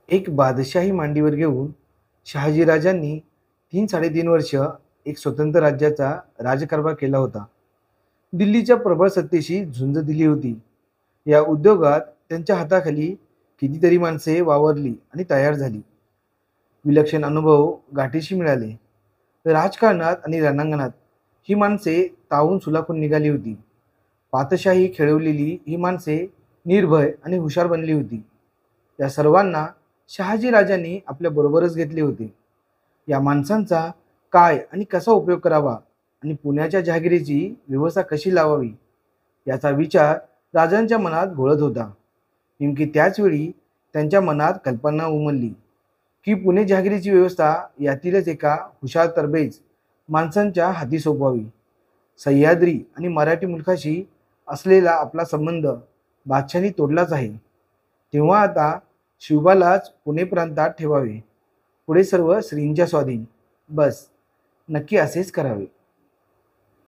एक बादशाही मांडीवर घेऊन शहाजीराजांनी 3 साडेतीन वर्ष एक स्वतंत्र राज्याचा राजकारभार केला होता. दिल्लीच्या प्रबळ सत्तेशी झुंज दिली होती. या उद्योगात त्यांच्या हाताखाली कितीतरी माणसे वावरली आणि तयार झाली. विलक्षण अनुभव गाठीशी मिळाले. राजकारणात आणि रणांगणात ही माणसे तावून सुलाखून निघाली होती. पातशाही खेळवलेली ही माणसे निर्भय आणि हुशार बनली होती. या सर्वांना शहाजी राजांनी आपल्या बरोबरच घेतले होते. या माणसांचा काय आणि कसा उपयोग करावा आणि पुण्याच्या जहागिरीची व्यवस्था कशी लावावी याचा विचार राजांच्या मनात घोळत होता. नेमकी त्याच वेळी त्यांच्या मनात कल्पना उमलली की पुणे जहागिरीची व्यवस्था यातीलच एका हुशार तरबेज माणसांच्या हाती सोपवावी. सह्याद्री आणि मराठी मुलखाशी असलेला आपला संबंध बादशाहांनी तोडलाच आहे. तेव्हा आता शिवबालाच पुणे प्रांतात ठेवावे. पुढे सर्व श्रींच्या स्वाधीन. बस, नक्की असेच करावे.